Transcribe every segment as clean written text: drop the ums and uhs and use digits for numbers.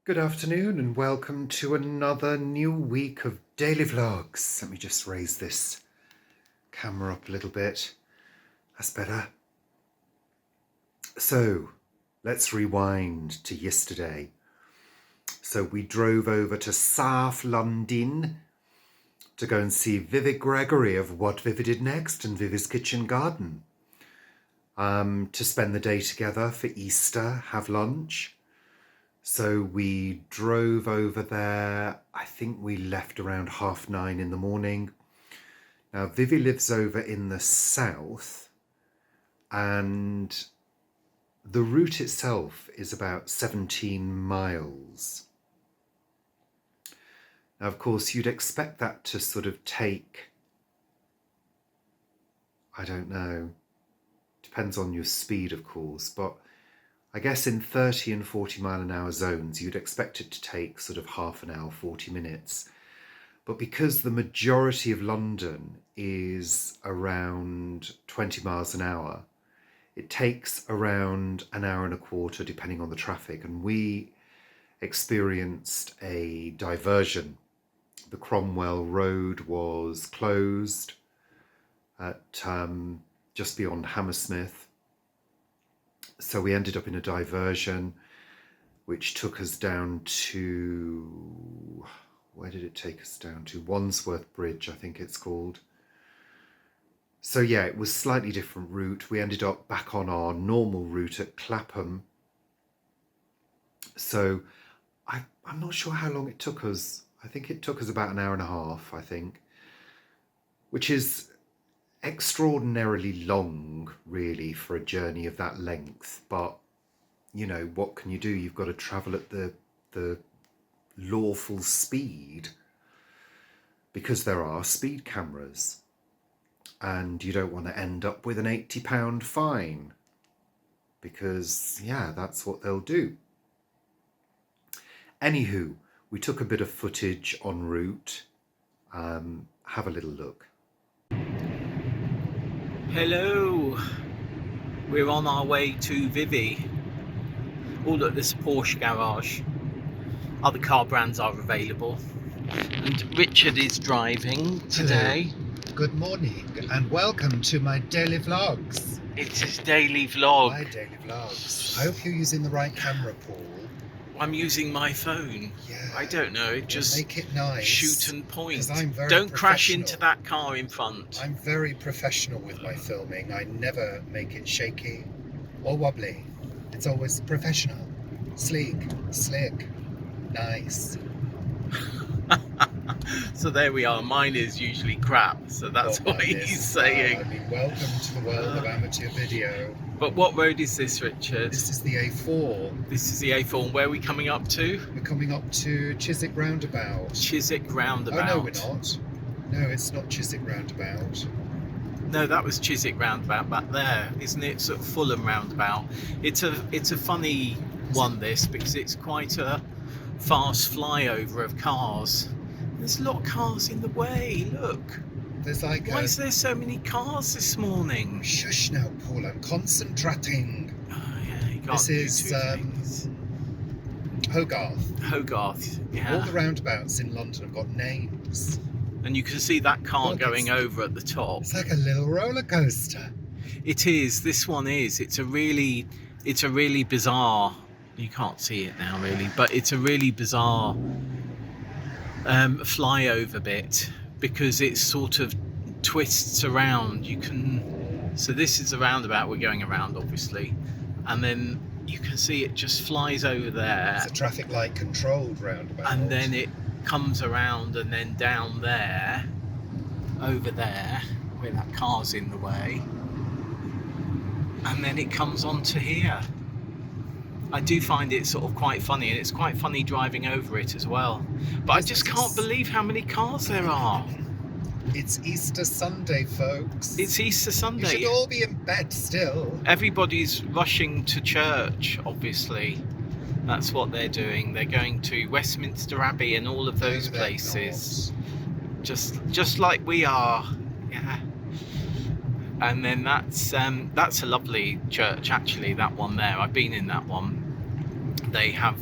Good afternoon and welcome to another new week of daily vlogs. Let me just raise this camera up a little bit. That's better. So let's rewind to yesterday. So we drove over to South London to go and see Vivi Gregory of What Vivi Did Next and Vivi's Kitchen Garden. To spend the day together for Easter, have lunch. So we drove over there. I think we left around 9:30 in the morning. Now Vivi lives over in the south and the route itself is about 17 miles. Now of course you'd expect that to sort of take, I don't know, depends on your speed of course, but I guess in 30 and 40 mile an hour zones, you'd expect it to take sort of half an hour, 40 minutes. But because the majority of London is around 20 miles an hour, it takes around an hour and a quarter, depending on the traffic. And we experienced a diversion. The Cromwell Road was closed at just beyond Hammersmith. So we ended up in a diversion, which took us down to, where did it take us down to? Wandsworth Bridge, I think it's called. So yeah, it was slightly different route. We ended up back on our normal route at Clapham. So I'm not sure how long it took us. I think it took us about an hour and a half, I think, which is extraordinarily long really for a journey of that length, but you know, what can you do? You've got to travel at the lawful speed because there are speed cameras and you don't want to end up with an £80 fine because yeah, that's what they'll do. Anywho, we took a bit of footage en route. Have a little look. Hello, we're on our way to Vivi. Oh look, there's a Porsche garage. Other car brands are available. And Richard is driving today. Hello. Good morning and welcome to my daily vlogs. It's his daily vlog. My daily vlogs. I hope you're using the right camera, Paul. I'm using my phone. Yeah. I don't know, just make it nice. Shoot and point. I'm very Don't crash into that car in front. I'm very professional with my filming. I never make it shaky or wobbly. It's always professional, sleek, slick, nice. So there we are. Mine is usually crap, so that's what he's saying. I mean, welcome to the world of amateur video. But what road is this, Richard? This is the A4. This is the A4. And where are we coming up to? We're coming up to Chiswick Roundabout. Chiswick Roundabout. Oh no, we're not. No, it's not Chiswick Roundabout. No, that was Chiswick Roundabout back there, isn't it? Sort of Fulham Roundabout. It's a funny one, this, because it's quite a fast flyover of cars. There's a lot of cars in the way, look. There's like Why is there so many cars this morning? Shush now, Paul, I'm concentrating. Oh yeah, you can't This is Hogarth. Hogarth, yeah. All the roundabouts in London have got names. And you can see that car going over at the top. It's like a little roller coaster. It is, this one is. It's a really bizarre, you can't see it now really, but it's a really bizarre flyover bit because it sort of twists around. So this is the roundabout we're going around obviously, and then you can see it just flies over there. It's a traffic light controlled roundabout. And then it comes around and then down there, over there, where that car's in the way. And then it comes onto here. I do find it sort of quite funny, and it's quite funny driving over it as well. But I just can't believe how many cars there are. It's Easter Sunday, folks. It's Easter Sunday. You should all be in bed still. Everybody's rushing to church, obviously. That's what they're doing. They're going to Westminster Abbey and all of those places. Just like we are. Yeah. And then that's a lovely church actually, that one there. I've been in that one. They have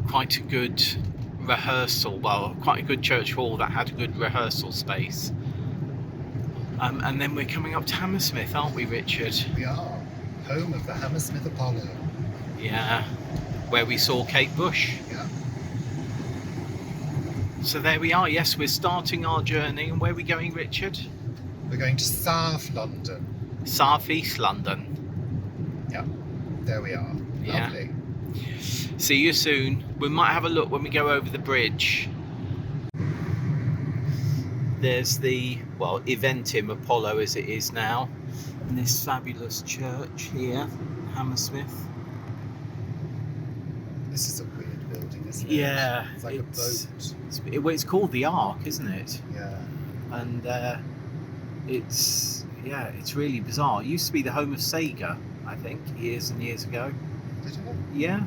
quite a good rehearsal, well, quite a good church hall that had a good rehearsal space. And then we're coming up to Hammersmith, aren't we, Richard? We are. Home of the Hammersmith Apollo. Yeah, where we saw Kate Bush. Yeah. So there we are. Yes, we're starting our journey. And where are we going, Richard? We're going to South London. South East London. Yeah. There we are. Yeah. Lovely. See you soon. We might have a look when we go over the bridge. There's the, well, Eventim Apollo as it is now. And this fabulous church here, Hammersmith. This is a weird building, isn't it? Yeah. It's like a boat. It's called the Ark, isn't it? Yeah. And it's really bizarre. It used to be the home of Sega, I think, years and years ago. Did it? Yeah.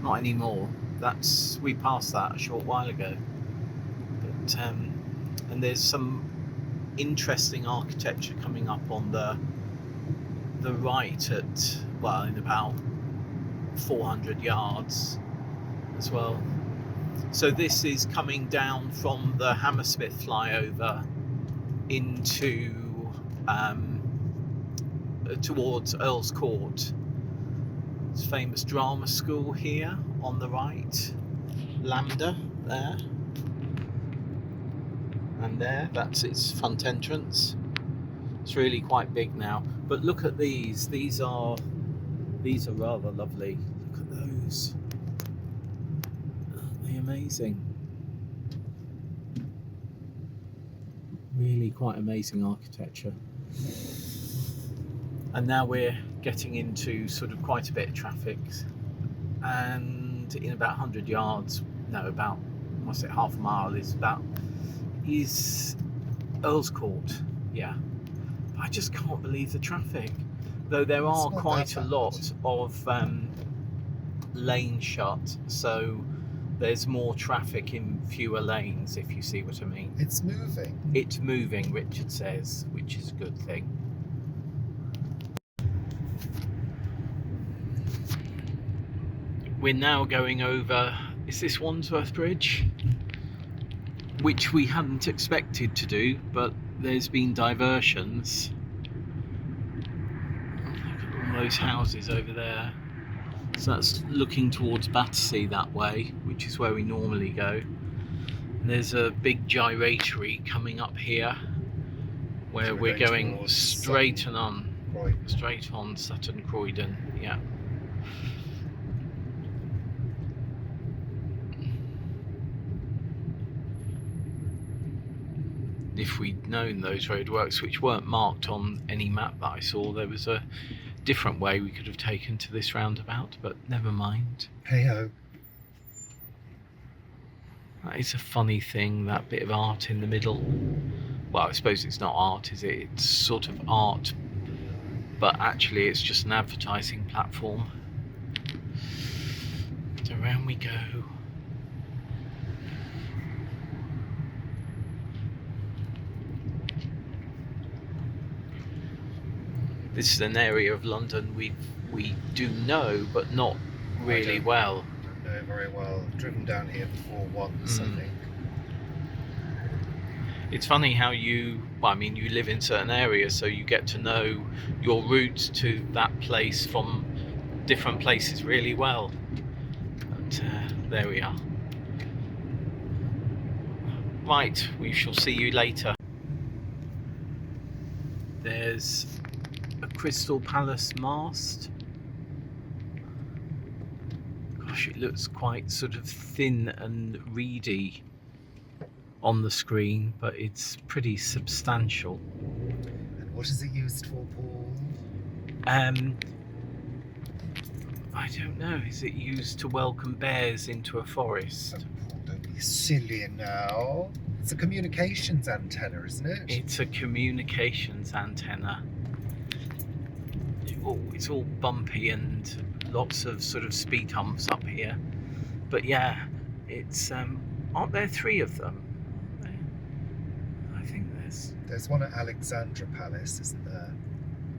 Not anymore. We passed that a short while ago. But and there's some interesting architecture coming up on the right in about 400 yards as well. So this is coming down from the Hammersmith flyover into towards Earl's Court. It's famous drama school here on the right. Lambda there. And there, that's its front entrance. It's really quite big now. But look at these. These are rather lovely. Look at those. Aren't they amazing? Really quite amazing architecture. And now we're getting into sort of quite a bit of traffic, and in about 100 yards, about half a mile is Earl's Court. Yeah, I just can't believe the traffic, though there are quite a lot of lanes shut, so there's more traffic in fewer lanes, if you see what I mean. It's moving, Richard says, which is a good thing. We're now going over, is this Wandsworth Bridge? Which we hadn't expected to do, but there's been diversions. Look at all those houses over there. So that's looking towards Battersea that way, which is where we normally go. And there's a big gyratory coming up here, where So we're going straight on Sutton Croydon. Yeah. If we'd known those roadworks, which weren't marked on any map that I saw, there was a different way we could have taken to this roundabout, but never mind. Hey-ho. That is a funny thing, that bit of art in the middle. Well, I suppose it's not art, is it? It's sort of art, but actually it's just an advertising platform. So around we go. This is an area of London we do know, but not really well. I don't know very well. I've driven down here before once, I think. It's funny how you live in certain areas, so you get to know your route to that place from different places really well. But there we are. Right, we shall see you later. There's a Crystal Palace mast. Gosh, it looks quite sort of thin and reedy on the screen, but it's pretty substantial. And what is it used for, Paul? I don't know. Is it used to welcome bears into a forest? Oh, Paul, don't be silly now. It's a communications antenna, isn't it? It's a communications antenna. Oh, it's all bumpy and lots of sort of speed humps up here. But yeah, it's aren't there 3 of them? I think there's one at Alexandra Palace, isn't there?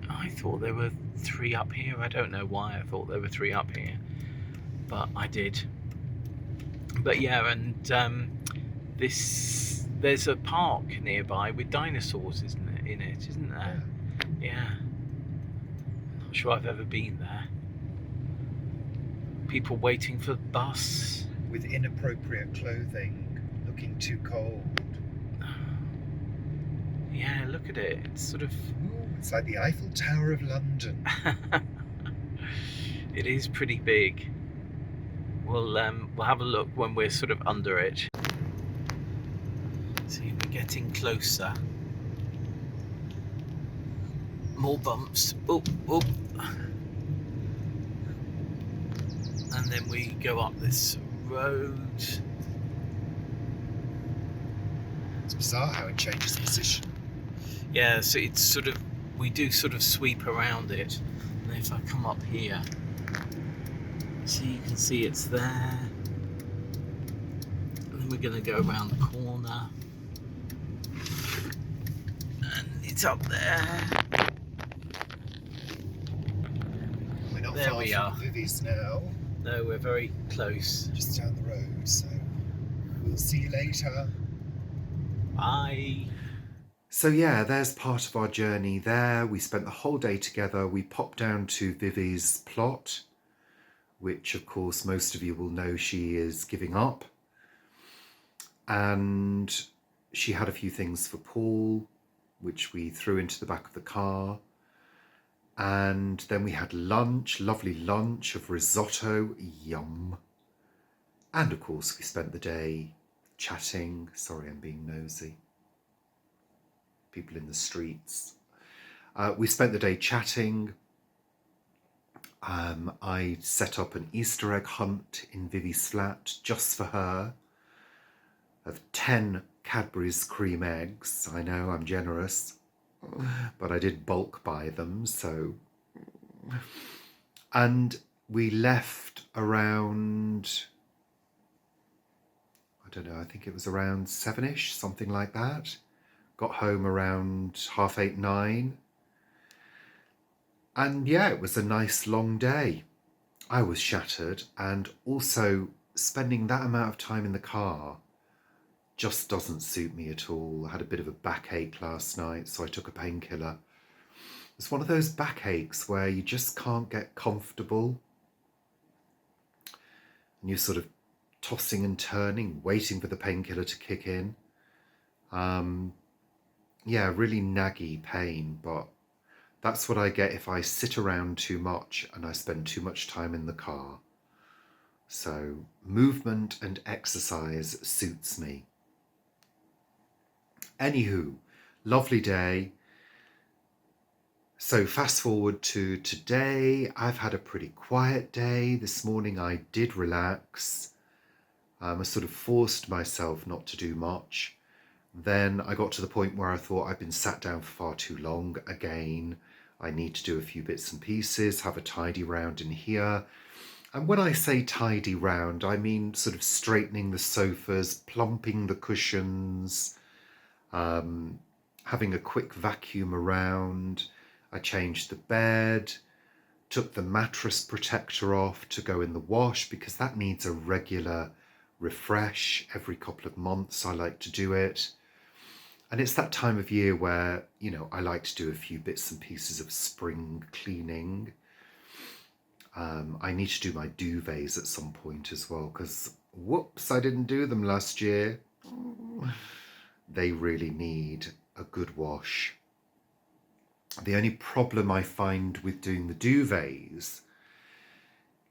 I thought there were 3 up here. I don't know why I thought there were 3 up here. but I did. But yeah, and there's a park nearby with dinosaurs, isn't there? Yeah. Not sure I've ever been there. People waiting for the bus. With inappropriate clothing, looking too cold. Yeah, look at it. It's sort of. Ooh, it's like the Eiffel Tower of London. It is pretty big. We'll have a look when we're sort of under it. See, we're getting closer. More bumps. Oh, oh. And then we go up this road. It's bizarre how it changes position. Yeah, so it's sort of, we do sort of sweep around it. And if I come up here, so you can see it's there. And then we're going to go around the corner. And it's up there. We're not There far we from are. Vivi's now. No, we're very close. Just down the road, so we'll see you later. Bye. So yeah, there's part of our journey there. We spent the whole day together. We popped down to Vivi's plot, which of course most of you will know she is giving up. And she had a few things for Paul, which we threw into the back of the car. And then we had lunch, lovely lunch of risotto, yum. And of course we spent the day chatting. Sorry, I'm being nosy. People in the streets. We spent the day chatting. I set up an Easter egg hunt in Vivi's flat just for her of 10 Cadbury's cream eggs. I know, I'm generous, but I did bulk buy them, so. And we left around, I don't know, I think it was around 7ish, something like that. Got home around 8:30, 9. And yeah, it was a nice long day. I was shattered, and also spending that amount of time in the car just doesn't suit me at all. I had a bit of a backache last night, so I took a painkiller. It's one of those backaches where you just can't get comfortable. And you're sort of tossing and turning, waiting for the painkiller to kick in. Yeah, really naggy pain, but that's what I get if I sit around too much and I spend too much time in the car. So movement and exercise suits me. Anywho, lovely day. So fast forward to today. I've had a pretty quiet day. This morning I did relax. I sort of forced myself not to do much. Then I got to the point where I thought I've been sat down for far too long again. I need to do a few bits and pieces, have a tidy round in here. And when I say tidy round, I mean sort of straightening the sofas, plumping the cushions, having a quick vacuum around. I changed the bed, took the mattress protector off to go in the wash because that needs a regular refresh every couple of months. I like to do it. And it's that time of year where, you know, I like to do a few bits and pieces of spring cleaning. I need to do my duvets at some point as well because, whoops, I didn't do them last year. They really need a good wash. The only problem I find with doing the duvets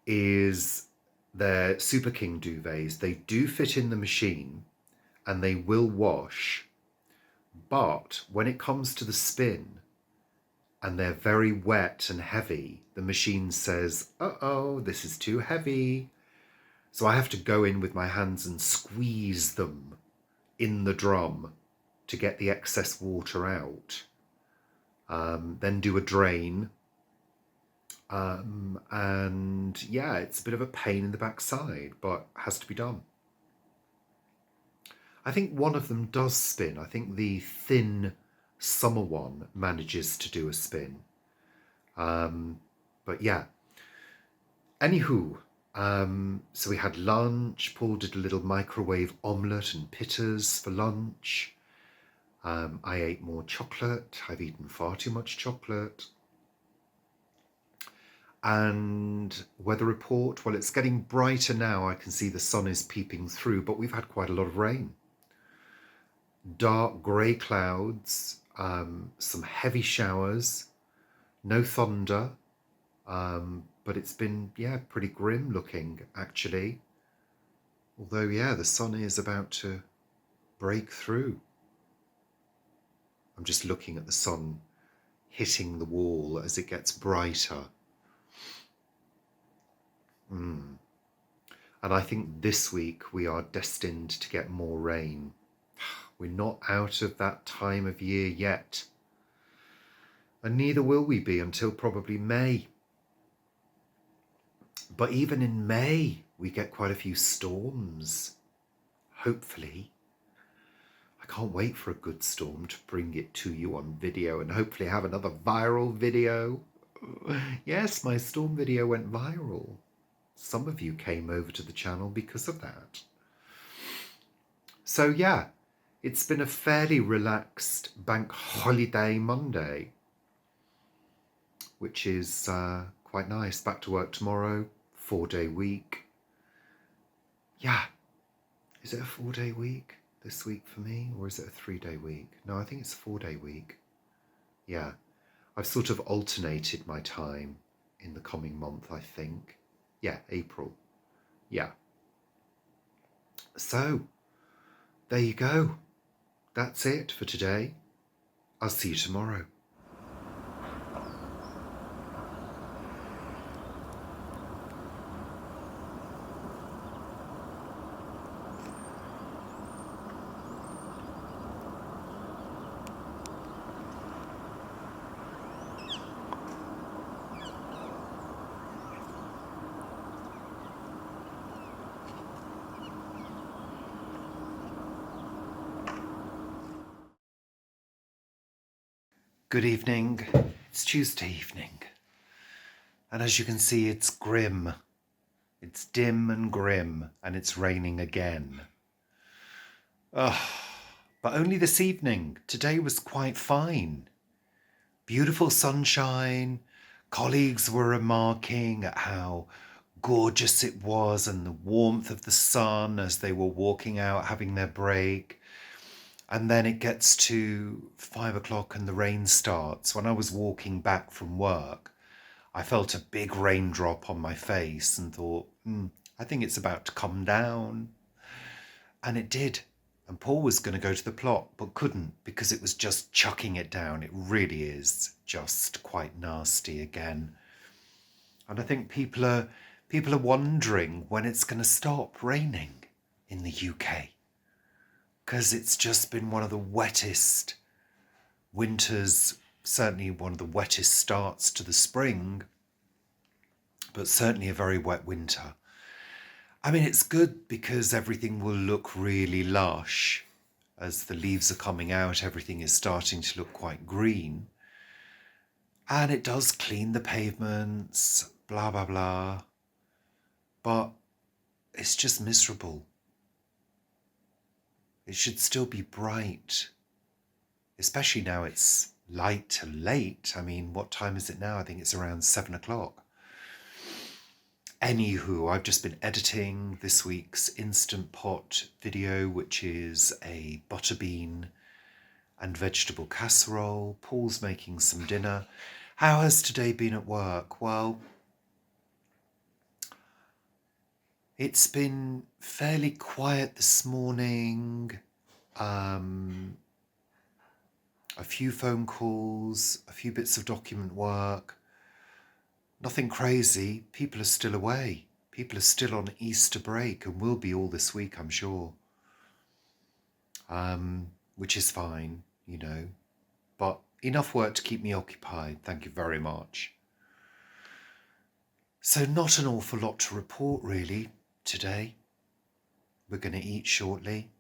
is they're Super King duvets. They do fit in the machine and they will wash. But when it comes to the spin and they're very wet and heavy, the machine says, uh-oh, this is too heavy. So I have to go in with my hands and squeeze them in the drum to get the excess water out. Then do a drain. And yeah, it's a bit of a pain in the backside, but has to be done. I think one of them does spin. I think the thin summer one manages to do a spin. But yeah. Anywho, So we had lunch. Paul did a little microwave omelette and pitters for lunch. I ate more chocolate. I've eaten far too much chocolate. And weather report, well, it's getting brighter now. I can see the sun is peeping through, but we've had quite a lot of rain. Dark grey clouds, some heavy showers, no thunder, but it's been, pretty grim looking, actually. Although, the sun is about to break through. I'm just looking at the sun hitting the wall as it gets brighter. And I think this week we are destined to get more rain. We're not out of that time of year yet. And neither will we be until probably May. But even in May, we get quite a few storms. Hopefully. I can't wait for a good storm to bring it to you on video and hopefully have another viral video. Yes, my storm video went viral. Some of you came over to the channel because of that. So it's been a fairly relaxed bank holiday Monday, which is quite nice. Back to work tomorrow, 4-day week. Yeah, is it a 4-day week this week for me, or is it a 3-day week? No, I think it's a 4-day week. Yeah, I've sort of alternated my time in the coming month, I think. Yeah, April. Yeah. So, there you go. That's it for today. I'll see you tomorrow. Good evening. It's Tuesday evening. And as you can see, it's grim. It's dim and grim, and it's raining again. But only this evening. Today was quite fine. Beautiful sunshine. Colleagues were remarking at how gorgeous it was and the warmth of the sun as they were walking out having their break. And then it gets to 5 o'clock and the rain starts. When I was walking back from work, I felt a big raindrop on my face and thought, I think it's about to come down. And it did. And Paul was going to go to the plot, but couldn't because it was just chucking it down. It really is just quite nasty again. And I think people are wondering when it's going to stop raining in the UK. Because it's just been one of the wettest winters, certainly one of the wettest starts to the spring, but certainly a very wet winter. I mean, it's good because everything will look really lush. As the leaves are coming out, everything is starting to look quite green. And it does clean the pavements, blah, blah, blah. But it's just miserable. It should still be bright, especially now it's light to late. I mean, what time is it now? I think it's around 7 o'clock. Anywho, I've just been editing this week's Instant Pot video, which is a butter bean and vegetable casserole. Paul's making some dinner. How has today been at work? Well, it's been fairly quiet this morning. A few phone calls, a few bits of document work. Nothing crazy. People are still away. People are still on Easter break and will be all this week, I'm sure. Which is fine, But enough work to keep me occupied. Thank you very much. So not an awful lot to report, really, today. We're going to eat shortly,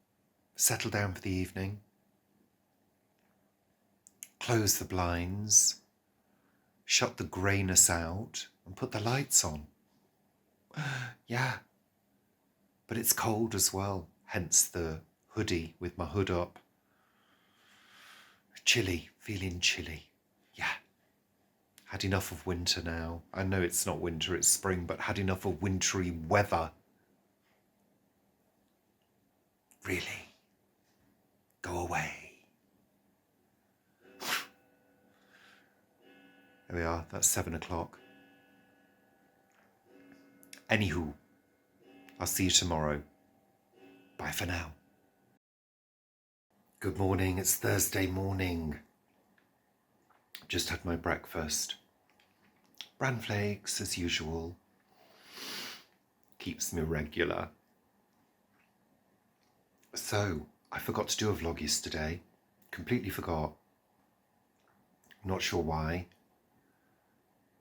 settle down for the evening, close the blinds, shut the greyness out and put the lights on. Yeah, but it's cold as well, hence the hoodie with my hood up. Chilly, feeling chilly. Yeah, had enough of winter now. I know it's not winter, it's spring, but had enough of wintry weather. Really? Go away. There we are, that's 7 o'clock. Anywho, I'll see you tomorrow. Bye for now. Good morning, it's Thursday morning. Just had my breakfast. Bran flakes, as usual. Keeps me regular. So, I forgot to do a vlog yesterday. Completely forgot. Not sure why.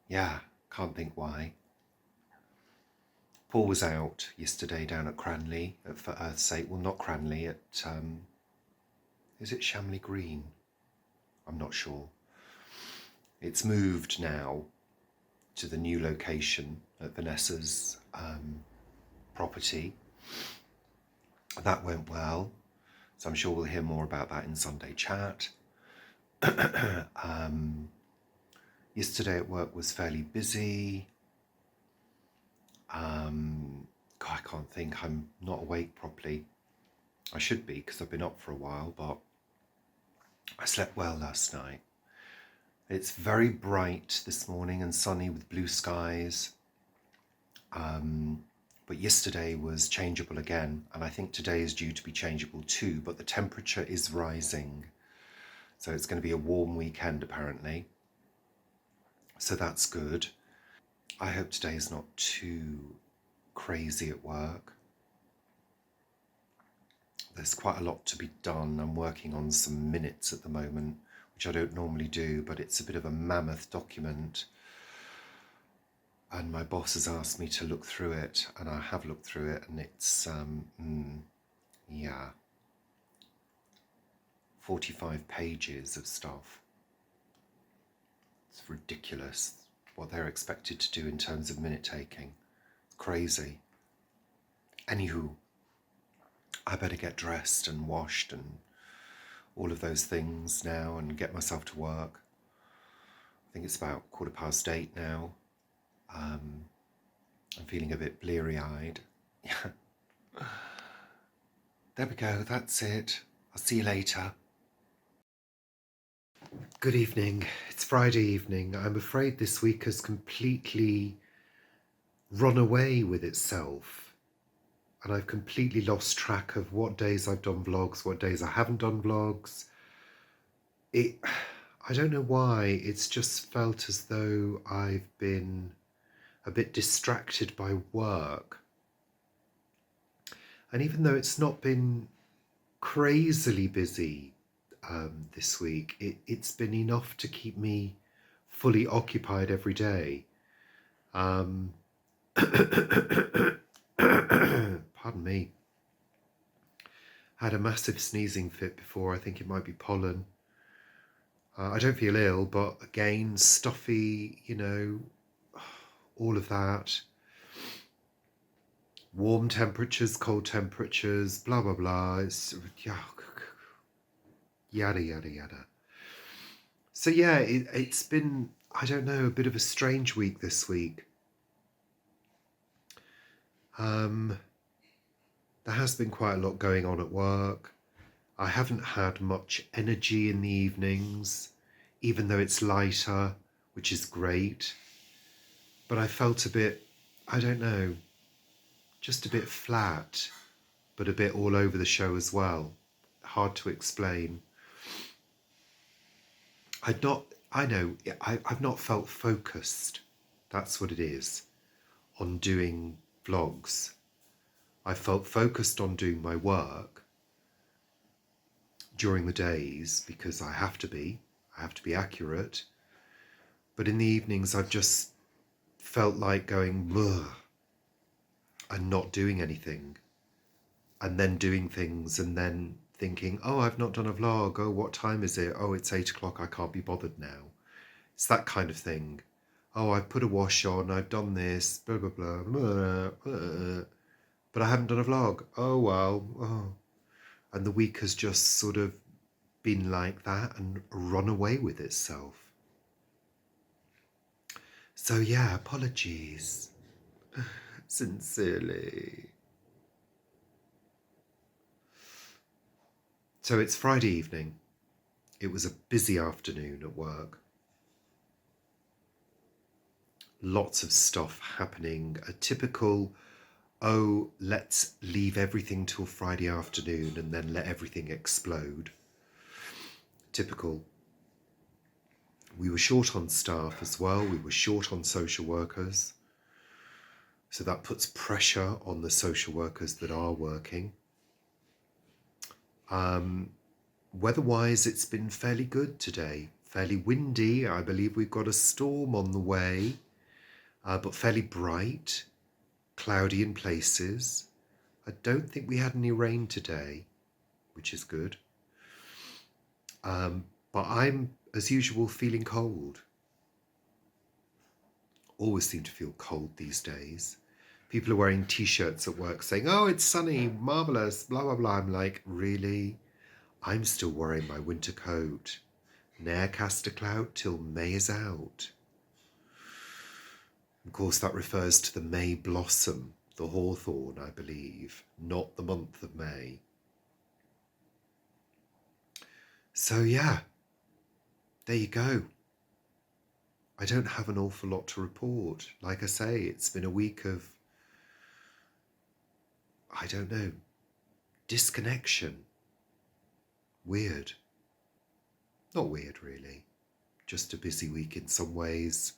Yeah, can't think why. Paul was out yesterday down at Cranley, for Earth's sake. Well, not Cranley, at, is it Shamley Green? I'm not sure. It's moved now to the new location at Vanessa's property. That went well, so I'm sure we'll hear more about that in Sunday chat. Yesterday at work was fairly busy. God, I can't think. I'm not awake properly. I should be because I've been up for a while, but I slept well last night. It's very bright this morning and sunny with blue skies. But yesterday was changeable again, and I think today is due to be changeable too, but the temperature is rising. So it's going to be a warm weekend apparently. So that's good. I hope today is not too crazy at work. There's quite a lot to be done. I'm working on some minutes at the moment, which I don't normally do, but it's a bit of a mammoth document. And my boss has asked me to look through it, and I have looked through it, and it's, 45 pages of stuff. It's ridiculous what they're expected to do in terms of minute taking. It's crazy. Anywho, I better get dressed and washed and all of those things now and get myself to work. I think it's about 8:15 now. I'm feeling a bit bleary-eyed. There we go, that's it. I'll see you later. Good evening. It's Friday evening. I'm afraid this week has completely run away with itself. And I've completely lost track of what days I've done vlogs, what days I haven't done vlogs. I don't know why, it's just felt as though I've been a bit distracted by work. And even though it's not been crazily busy this week, it's been enough to keep me fully occupied every day. Pardon me. Had a massive sneezing fit before. I think it might be pollen. I don't feel ill, but again, stuffy, all of that. Warm temperatures, cold temperatures, blah, blah, blah. It's yada, yada, yada. So yeah, it's been, I don't know, a bit of a strange week this week. There has been quite a lot going on at work. I haven't had much energy in the evenings, even though it's lighter, which is great. But I felt a bit, I don't know, just a bit flat, but a bit all over the show as well. Hard to explain. I've not felt focused. That's what it is, on doing vlogs. I felt focused on doing my work during the days because I have to be accurate. But in the evenings, I've just felt like going, ugh, and not doing anything. And then doing things and then thinking, oh, I've not done a vlog. Oh, what time is it? Oh, it's 8 o'clock. I can't be bothered now. It's that kind of thing. oh, I've put a wash on, I've done this, blah, blah, blah, blah, blah, but I haven't done a vlog. Oh, well. Oh. And the week has just sort of been like that and run away with itself. So yeah, apologies. Sincerely. So it's Friday evening. It was a busy afternoon at work. Lots of stuff happening. A typical, oh, let's leave everything till Friday afternoon and then let everything explode. Typical. We were short on staff as well. We were short on social workers. So that puts pressure on the social workers that are working. Weather-wise, it's been fairly good today. Fairly windy. I believe we've got a storm on the way, but fairly bright, cloudy in places. I don't think we had any rain today, which is good. But I'm, as usual, feeling cold. Always seem to feel cold these days. People are wearing t-shirts at work saying, oh, it's sunny, marvellous, blah, blah, blah. I'm like, really? I'm still wearing my winter coat. Ne'er cast a cloud till May is out. Of course, that refers to the May blossom, the hawthorn, I believe, not the month of May. So yeah, there you go. I don't have an awful lot to report. Like I say, it's been a week of, I don't know, disconnection. Weird. Not weird, really. Just a busy week in some ways.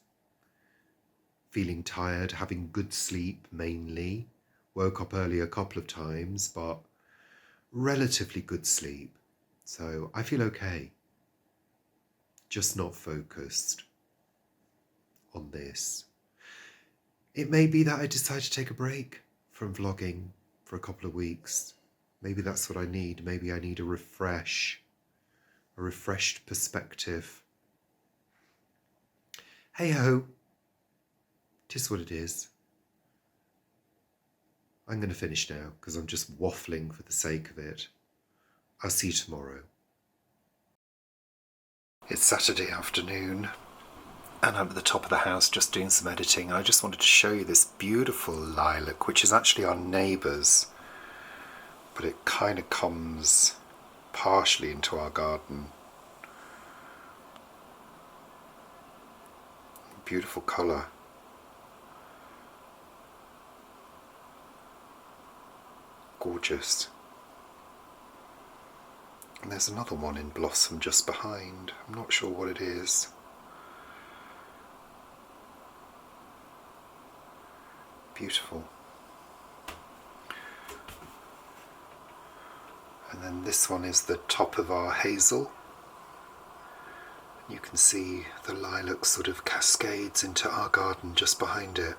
Feeling tired, having good sleep, mainly. Woke up early a couple of times, but relatively good sleep. So I feel okay. Just not focused on this. It may be that I decide to take a break from vlogging for a couple of weeks. Maybe that's what I need. Maybe I need a refreshed perspective. Hey ho, 'tis what it is. I'm going to finish now because I'm just waffling for the sake of it. I'll see you tomorrow. It's Saturday afternoon and I'm at the top of the house just doing some editing. I just wanted to show you this beautiful lilac, which is actually our neighbour's, but it kind of comes partially into our garden. Beautiful colour. Gorgeous. And there's another one in blossom just behind. I'm not sure what it is. Beautiful. And then this one is the top of our hazel. You can see the lilac sort of cascades into our garden just behind it.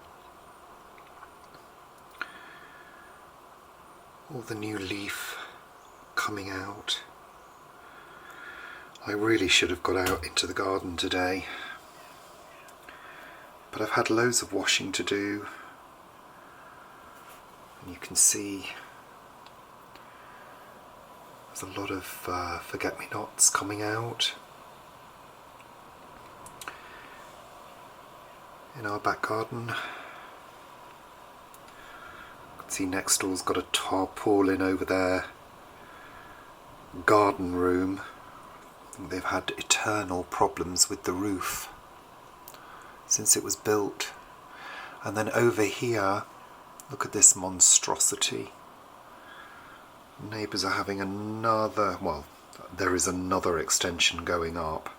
All the new leaf coming out. I really should have got out into the garden today, but I've had loads of washing to do, and you can see there's a lot of forget-me-nots coming out in our back garden. You can see next door's got a tarpaulin over their garden room. They've had eternal problems with the roof since it was built. And then over here, look at this monstrosity. Neighbours are having another, well, there is another extension going up.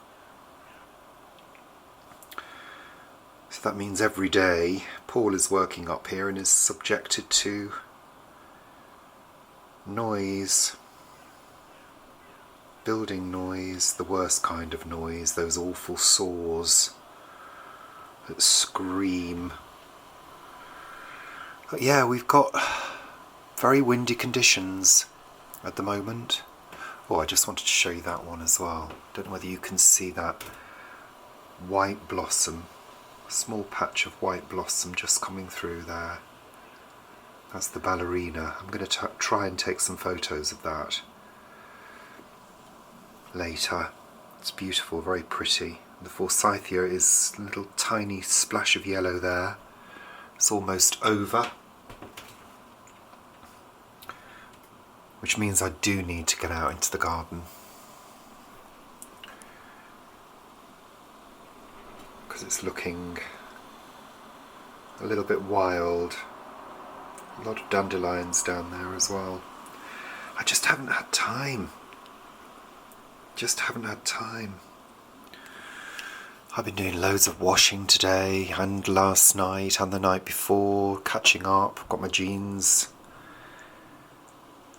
So that means every day Paul is working up here and is subjected to noise. Building noise, the worst kind of noise, those awful saws that scream. But yeah, we've got very windy conditions at the moment. Oh, I just wanted to show you that one as well. Don't know whether you can see that white blossom Small patch of white blossom just coming through there. That's the ballerina. I'm going to try and take some photos of that later. It's beautiful, very pretty. The forsythia is a little tiny splash of yellow there. It's almost over, which means I do need to get out into the garden, because it's looking a little bit wild. A lot of dandelions down there as well. I just haven't had time. I've been doing loads of washing today and last night and the night before, catching up. Got my jeans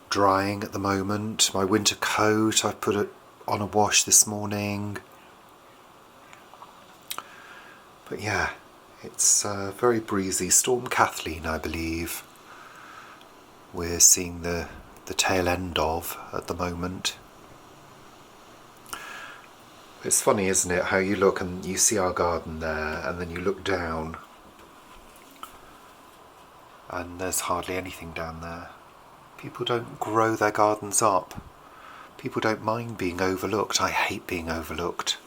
drying at the moment. My winter coat, I put it on a wash this morning. But yeah, it's very breezy. Storm Kathleen, I believe, we're seeing the tail end of at the moment. It's funny, isn't it, how you look and you see our garden there, and then you look down and there's hardly anything down there. People don't grow their gardens up. People don't mind being overlooked. I hate being overlooked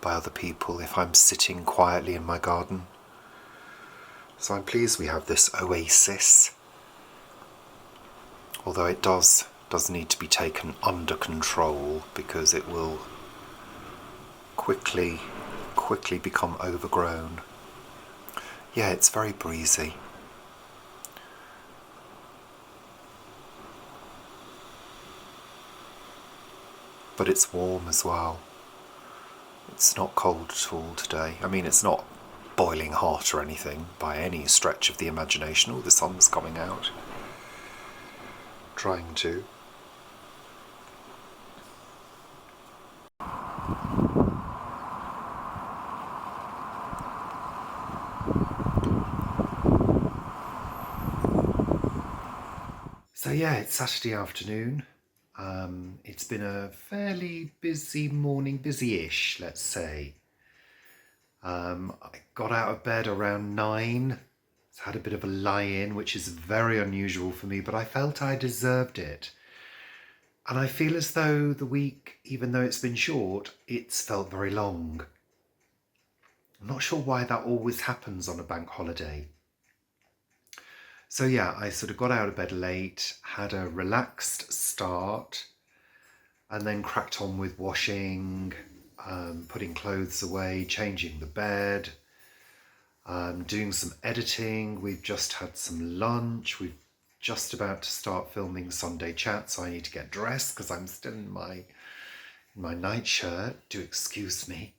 by other people if I'm sitting quietly in my garden. So I'm pleased we have this oasis. Although it does need to be taken under control, because it will quickly become overgrown. Yeah, it's very breezy. But it's warm as well. It's not cold at all today. I mean, it's not boiling hot or anything by any stretch of the imagination. Oh, the sun's coming out. Trying to. So yeah, it's Saturday afternoon. It's been a fairly busy morning, busy-ish, let's say. I got out of bed around 9. Had a bit of a lie-in, which is very unusual for me, but I felt I deserved it. And I feel as though the week, even though it's been short, it's felt very long. I'm not sure why that always happens on a bank holiday. So yeah, I sort of got out of bed late, had a relaxed start, and then cracked on with washing, putting clothes away, changing the bed, doing some editing. We've just had some lunch. We're just about to start filming Sunday Chat, so I need to get dressed because I'm still in my nightshirt. Do excuse me.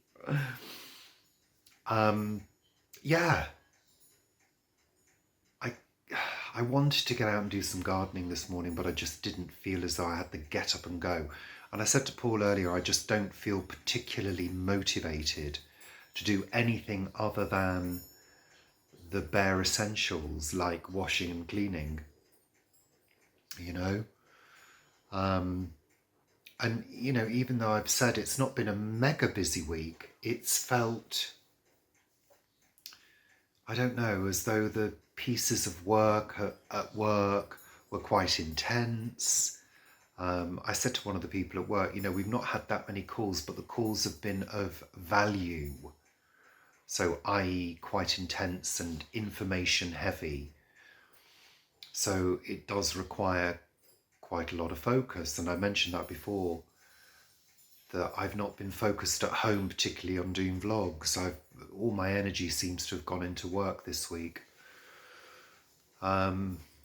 Yeah. I wanted to get out and do some gardening this morning, but I just didn't feel as though I had to get up and go. And I said to Paul earlier, I just don't feel particularly motivated to do anything other than the bare essentials like washing and cleaning, you know. And, you know, even though I've said it's not been a mega busy week, it's felt, I don't know, as though the pieces of work at work were quite intense. I said to one of the people at work, you know, we've not had that many calls, but the calls have been of value. So, i.e. quite intense and information heavy. So it does require quite a lot of focus. And I mentioned that before, that I've not been focused at home, particularly on doing vlogs. All my energy seems to have gone into work this week.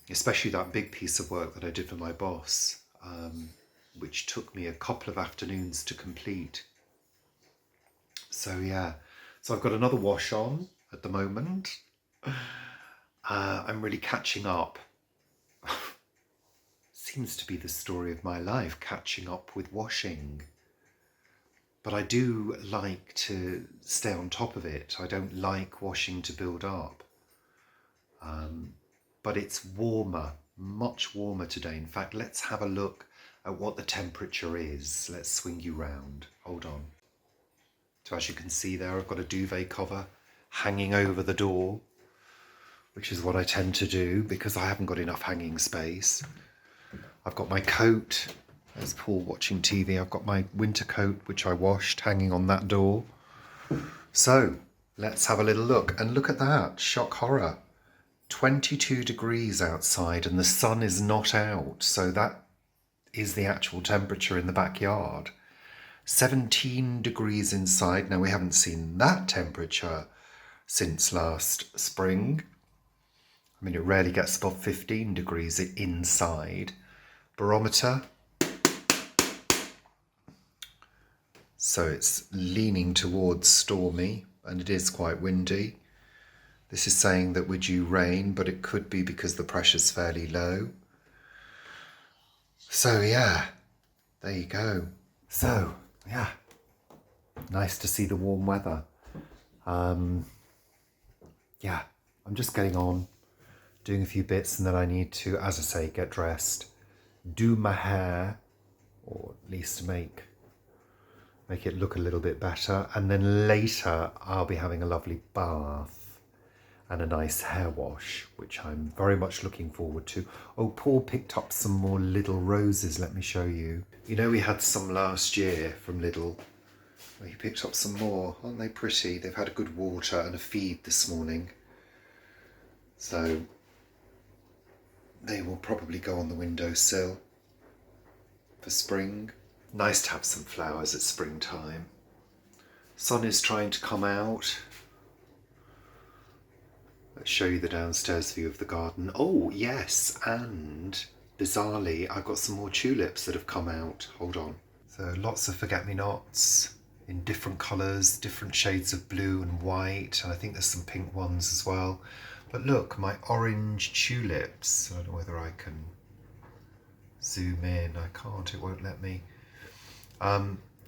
Especially that big piece of work that I did for my boss, which took me a couple of afternoons to complete. So yeah, so I've got another wash on at the moment. I'm really catching up. Seems to be the story of my life, catching up with washing. But I do like to stay on top of it. I don't like washing to build up. But it's warmer, much warmer today. In fact, let's have a look at what the temperature is. Let's swing you round. Hold on. So as you can see there, I've got a duvet cover hanging over the door, which is what I tend to do because I haven't got enough hanging space. I've got my coat. There's Paul watching TV. I've got my winter coat, which I washed, hanging on that door. So let's have a little look. And look at that. Shock horror. 22 degrees outside and the sun is not out. So that is the actual temperature in the backyard. 17 degrees inside. Now, we haven't seen that temperature since last spring. I mean, it rarely gets above 15 degrees inside. Barometer. So it's leaning towards stormy, and it is quite windy. This is saying that we're due rain, but it could be because the pressure's fairly low. So yeah, there you go. So yeah, nice to see the warm weather. Yeah, I'm just getting on, doing a few bits, and then I need to, as I say, get dressed, do my hair, or at least make it look a little bit better, and then later I'll be having a lovely bath and a nice hair wash, which I'm very much looking forward to. Oh, Paul picked up some more little roses. Let me show you. You know, we had some last year from Lidl. He picked up some more. Aren't they pretty? They've had a good water and a feed this morning. So they will probably go on the windowsill for spring. Nice to have some flowers at springtime. Sun is trying to come out. Let's show you the downstairs view of the garden. Oh, yes, and bizarrely, I've got some more tulips that have come out. Hold on. So lots of forget-me-nots in different colours, different shades of blue and white, and I think there's some pink ones as well. But look, my orange tulips. I don't know whether I can zoom in. I can't, it won't let me.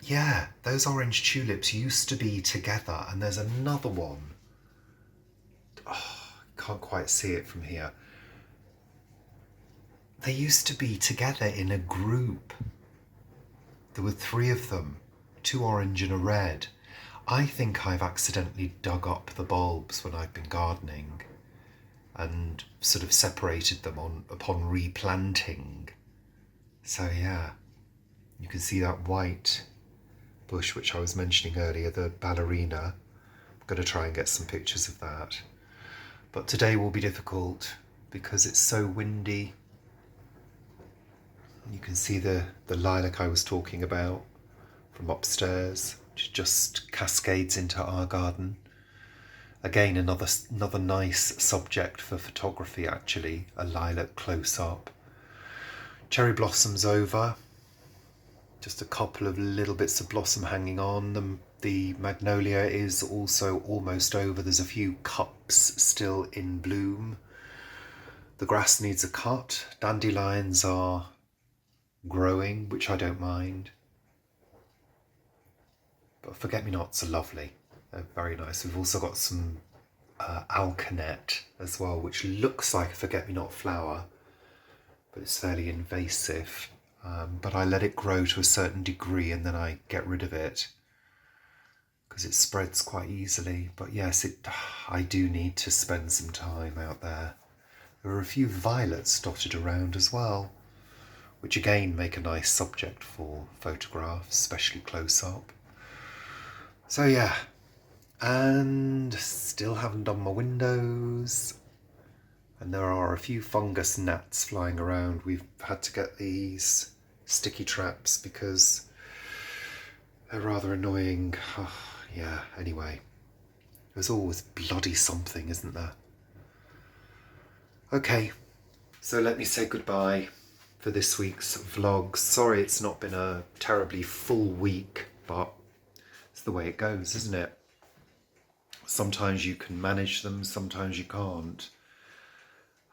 Yeah, those orange tulips used to be together, and there's another one. Oh, can't quite see it from here. They used to be together in a group. There were 3 of them, 2 orange and a red. I think I've accidentally dug up the bulbs when I've been gardening and sort of separated them upon replanting. So yeah, you can see that white bush which I was mentioning earlier, the ballerina. I'm going to try and get some pictures of that. But today will be difficult because it's so windy. You can see the lilac I was talking about from upstairs, which just cascades into our garden. Again, another nice subject for photography actually, a lilac close up. Cherry blossoms over. Just a couple of little bits of blossom hanging on. The magnolia is also almost over. There's a few cups still in bloom. The grass needs a cut. Dandelions are growing, which I don't mind. But forget-me-nots are lovely. They're very nice. We've also got some alkanet as well, which looks like a forget-me-not flower, but it's fairly invasive. But I let it grow to a certain degree and then I get rid of it because it spreads quite easily. But yes, I do need to spend some time out there. There are a few violets dotted around as well, which again make a nice subject for photographs, especially close up. So yeah, and still haven't done my windows. And there are a few fungus gnats flying around. We've had to get these sticky traps because they're rather annoying. Oh, yeah, anyway. There's always bloody something, isn't there? Okay, so let me say goodbye for this week's vlog. Sorry it's not been a terribly full week, but it's the way it goes, isn't it? Sometimes you can manage them, sometimes you can't.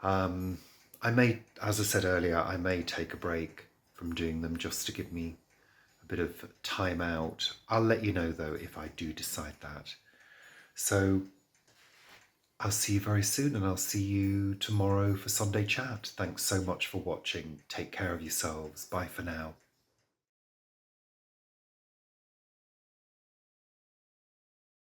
I may, as I said earlier, I may take a break from doing them just to give me a bit of time out. I'll let you know though if I do decide that. So I'll see you very soon, and I'll see you tomorrow for Sunday chat. Thanks so much for watching. Take care of yourselves. Bye for now.